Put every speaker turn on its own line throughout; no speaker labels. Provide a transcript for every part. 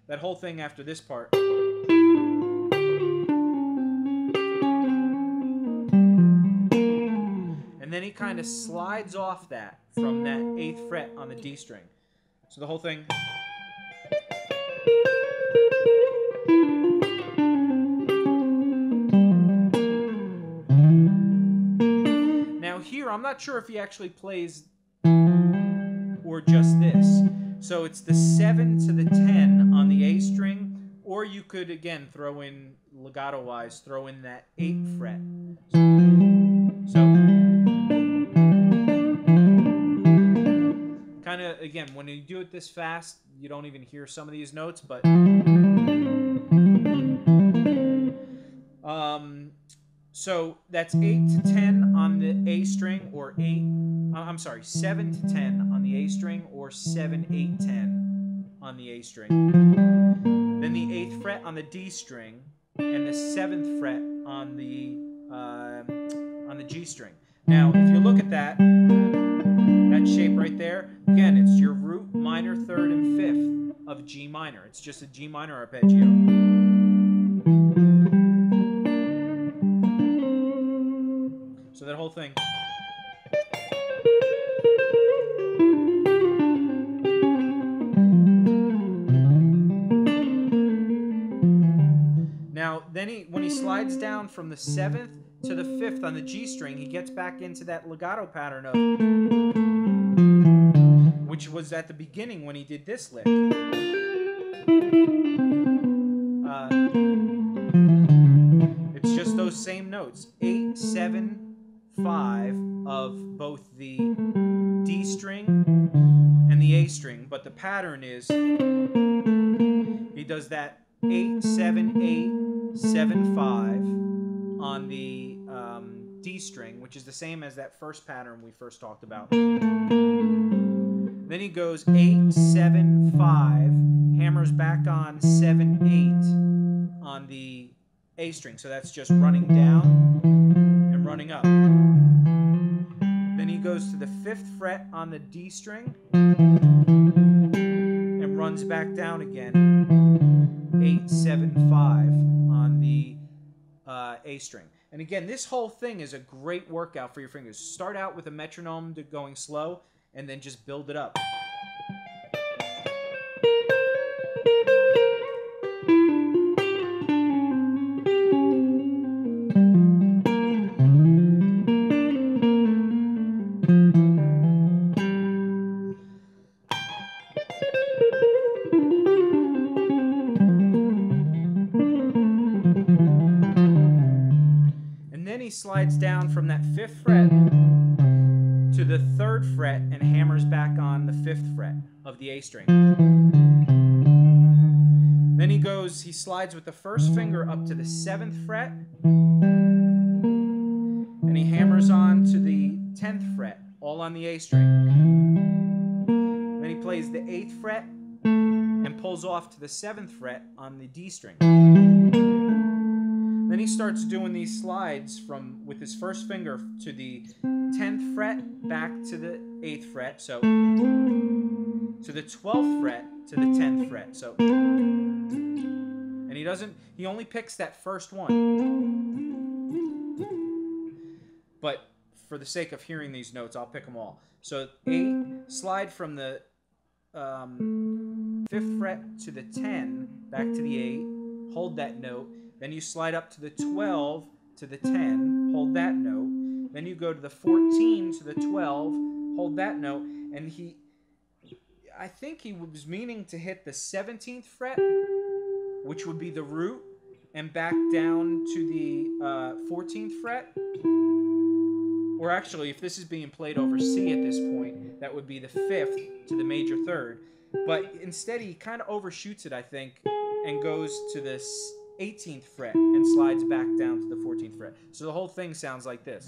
that whole thing after this part. And then he kind of slides off that from that 8th fret on the D string. So the whole thing. Now here, I'm not sure if he actually plays or just this. So it's the 7 to the 10 on the A string, or you could, again, throw in, legato-wise, throw in that 8th fret. So, kind of, again, when you do it this fast, you don't even hear some of these notes, but... so that's 8 to 10 on the A string, or 7 to 10 on the A string, or 7, 8, 10 on the A string. Then the 8th fret on the D string, and the 7th fret on the G string. Now, if you look at that shape right there, again, it's your root, minor, 3rd, and 5th of G minor. It's just a G minor arpeggio. So that whole thing. Now, then when he slides down from the 7th to the 5th on the G string, he gets back into that legato pattern of, which was at the beginning when he did this lick. It's just those same notes, 8, 7, 5 of both the D string and the A string, but the pattern is he does that 8, 7, 8, 7, 5 on the D string, which is the same as that first pattern we first talked about. Then he goes 8, 7, 5, hammers back on 7, 8 on the A string. So that's just running down and running up. Then he goes to the 5th fret on the D string and runs back down again. 8, 7, 5 on the A string. And again, this whole thing is a great workout for your fingers. Start out with a metronome going slow, and then just build it up. Slides down from that 5th fret to the 3rd fret and hammers back on the 5th fret of the A string. Then he slides with the first finger up to the 7th fret, and he hammers on to the 10th fret, all on the A string. Then he plays the 8th fret and pulls off to the 7th fret on the D string. Then he starts doing these slides with his first finger to the 10th fret back to the 8th fret, so to the 12th fret to the 10th fret. So, and he only picks that first one. But for the sake of hearing these notes, I'll pick them all. So 8, slide from the 5th fret to the 10 back to the 8, hold that note. Then you slide up to the 12 to the 10, hold that note. Then you go to the 14 to the 12, hold that note. And I think he was meaning to hit the 17th fret, which would be the root, and back down to the 14th fret. Or actually, if this is being played over C at this point, that would be the 5th to the major 3rd. But instead, he kind of overshoots it, I think, and goes to this 18th fret and slides back down to the 14th fret. So the whole thing sounds like this.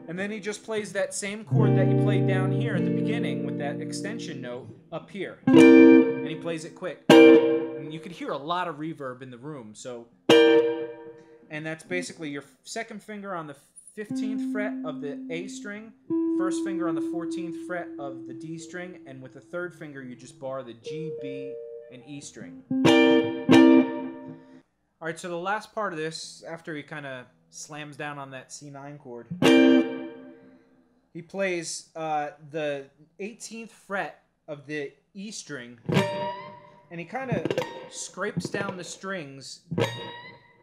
And then he just plays that same chord that you played down here at the beginning with that extension note up here. And he plays it quick. And you could hear a lot of reverb in the room. So, and that's basically your second finger on the 15th fret of the A string, first finger on the 14th fret of the D string, and with the third finger you just bar the G, B, and E string. All right, so the last part of this, after he kind of slams down on that C9 chord, he plays the 18th fret of the E string, and he kind of scrapes down the strings,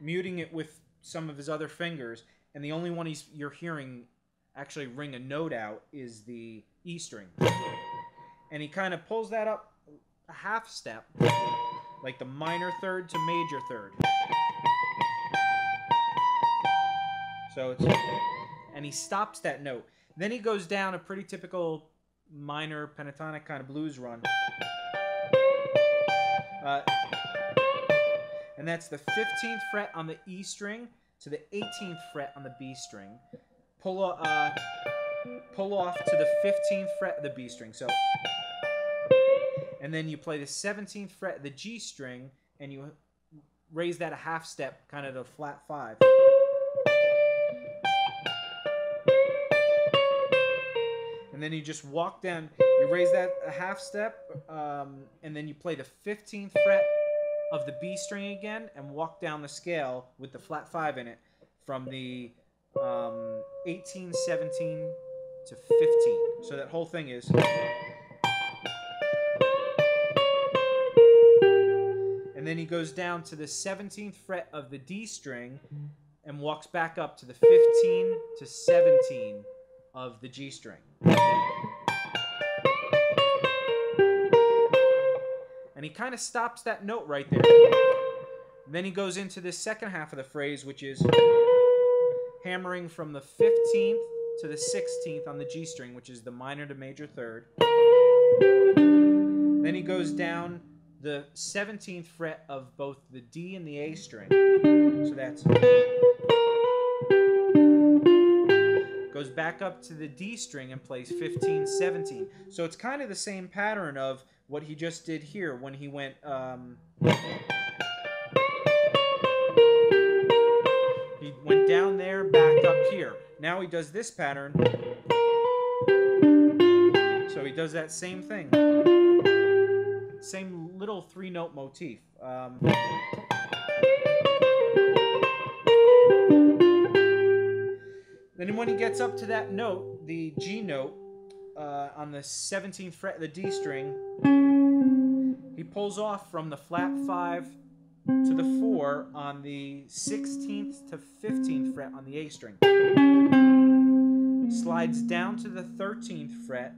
muting it with some of his other fingers, and the only one you're hearing actually ring a note out is the E string. And he kind of pulls that up a half step, like the minor third to major third. So it's, and he stops that note. Then he goes down a pretty typical minor pentatonic kind of blues run. And that's the 15th fret on the E string to the 18th fret on the B string. Pull off to the 15th fret of the B string. So, and then you play the 17th fret of the G string, and you raise that a half step, kind of to flat 5. And then you just walk down, you raise that a half step, and then you play the 15th fret of the B string again, and walk down the scale with the flat 5 in it from the 18, 17 to 15. So that whole thing is. And then he goes down to the 17th fret of the D string and walks back up to the 15 to 17 of the G string. And he kind of stops that note right there. And then he goes into the second half of the phrase, which is hammering from the 15th to the 16th on the G string, which is the minor to major third. Then he goes down the 17th fret of both the D and the A string. So that's... goes back up to the D string and plays 15, 17. So it's kind of the same pattern of what he just did here when he went... he went down there, back up here. Now he does this pattern. So he does that same thing. Same little 3-note motif. Then when he gets up to that note, the G note, on the 17th fret of the D string, he pulls off from the flat 5 to the 4 on the 16th to 15th fret on the A string. Slides down to the 13th fret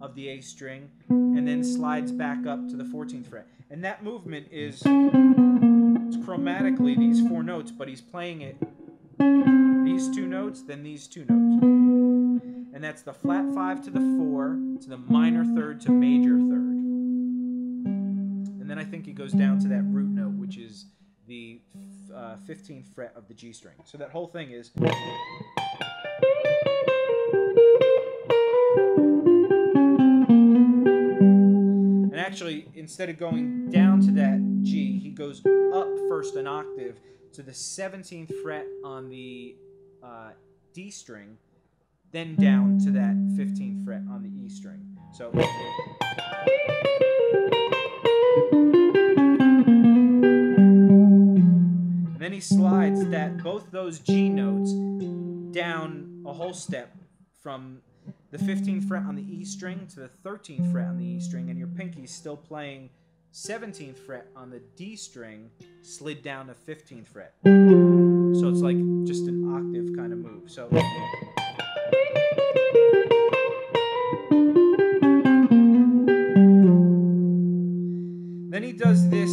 of the A string, and then slides back up to the 14th fret. And that movement is, it's chromatically these 4 notes, but he's playing it these 2 notes, then these 2 notes. And that's the flat 5 to the 4, to the minor third to major third. And then I think he goes down to that root note, which is the 15th fret of the G string. So that whole thing is... And actually, instead of going down to that G, he goes up first an octave to the 17th fret on the D string, then down to that 15th fret on the E string. So... And then he slides both those G notes down a whole step from the 15th fret on the E string to the 13th fret on the E string, and your pinky's still playing 17th fret on the D string, slid down to 15th fret. So it's like just an octave kind of move. So then he does this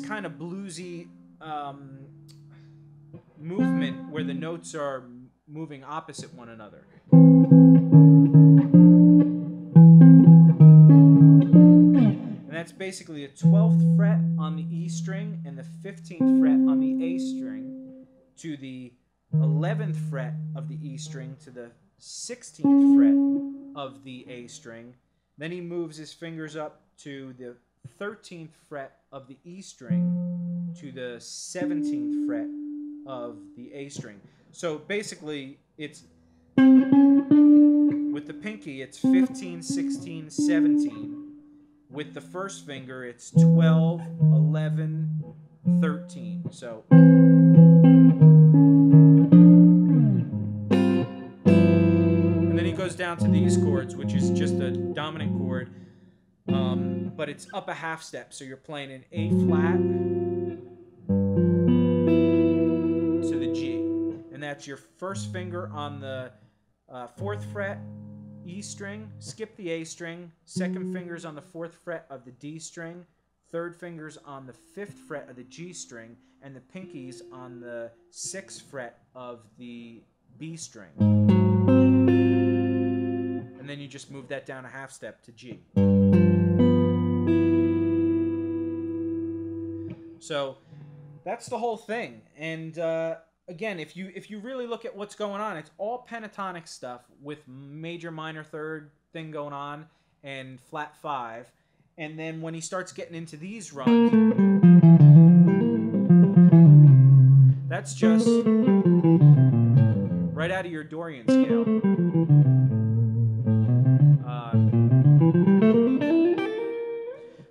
kind of bluesy movement where the notes are moving opposite one another. And that's basically the 12th fret on the E string and the 15th fret on the A string to the 11th fret of the E string to the 16th fret of the A string. Then he moves his fingers up to the 13th fret of the E string to the 17th fret of the A string. So basically, it's with the pinky, it's 15, 16, 17. With the first finger, it's 12, 11, 13. So. And then he goes down to these chords, which is just a dominant chord. But it's up a half step. So you're playing an A flat to the G. And that's your first finger on the 4th fret E string, skip the A string, second finger's on the 4th fret of the D string, third finger's on the 5th fret of the G string, and the pinky's on the 6th fret of the B string. And then you just move that down a half step to G. So that's the whole thing. And again, if you really look at what's going on, it's all pentatonic stuff with major, minor, third thing going on and flat 5. And then when he starts getting into these runs, that's just right out of your Dorian scale.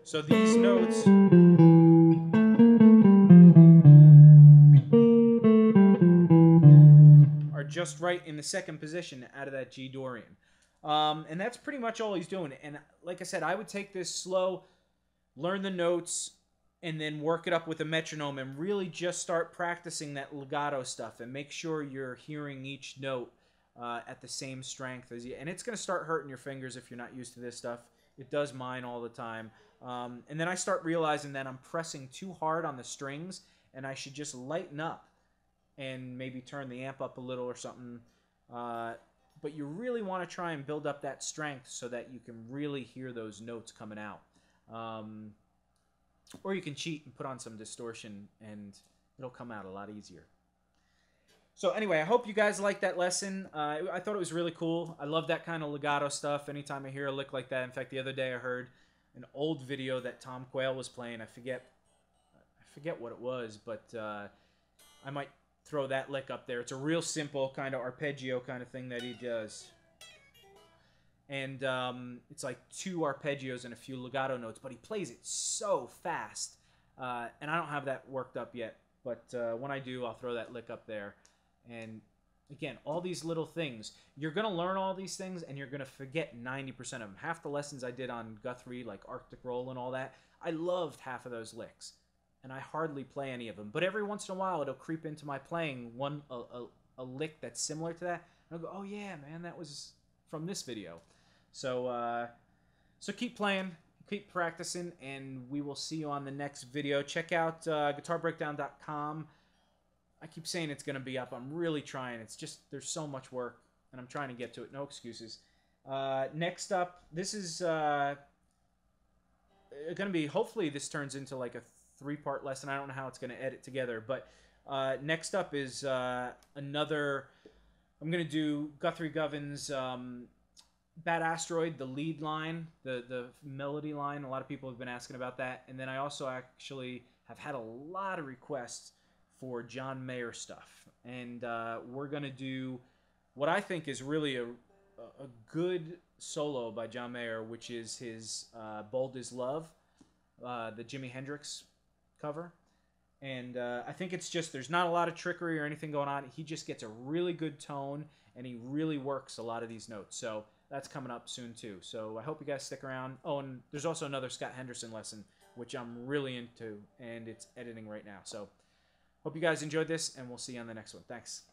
So these notes are just right in the second position out of that G Dorian. And that's pretty much all he's doing. And like I said, I would take this slow, learn the notes, and then work it up with a metronome and really just start practicing that legato stuff and make sure you're hearing each note at the same strength as you. And it's going to start hurting your fingers if you're not used to this stuff. It does mine all the time. And then I start realizing that I'm pressing too hard on the strings and I should just lighten up and maybe turn the amp up a little or something. But you really want to try and build up that strength so that you can really hear those notes coming out. Or you can cheat and put on some distortion and it'll come out a lot easier. So anyway, I hope you guys liked that lesson. I thought it was really cool. I love that kind of legato stuff anytime I hear a lick like that. In fact, the other day I heard an old video that Tom Quayle was playing. I forget what it was, but I might throw that lick up there. It's a real simple kind of arpeggio kind of thing that he does. And it's like 2 arpeggios and a few legato notes, but he plays it so fast. And I don't have that worked up yet, but when I do, I'll throw that lick up there. And again, all these little things. You're going to learn all these things, and you're going to forget 90% of them. Half the lessons I did on Guthrie, like Arctic Roll and all that, I loved half of those licks. And I hardly play any of them. But every once in a while, it'll creep into my playing a lick that's similar to that. And I'll go, oh yeah, man, that was from this video. So, so keep playing, keep practicing, and we will see you on the next video. Check out guitarbreakdown.com. I keep saying it's going to be up. I'm really trying. It's just, there's so much work, and I'm trying to get to it. No excuses. Next up, this is going to be, hopefully this turns into like a 3-part lesson. I don't know how it's going to edit together, but next up is another, I'm going to do Guthrie Govan's Bad Asteroid, the lead line, the melody line. A lot of people have been asking about that. And then I also actually have had a lot of requests for John Mayer stuff. And we're going to do what I think is really a good solo by John Mayer, which is his Bold as Love, the Jimi Hendrix cover. And I think it's just, there's not a lot of trickery or anything going on. He just gets a really good tone, and he really works a lot of these notes. So that's coming up soon too. So I hope you guys stick around. Oh, and there's also another Scott Henderson lesson, which I'm really into, and it's editing right now. So hope you guys enjoyed this, and we'll see you on the next one. Thanks.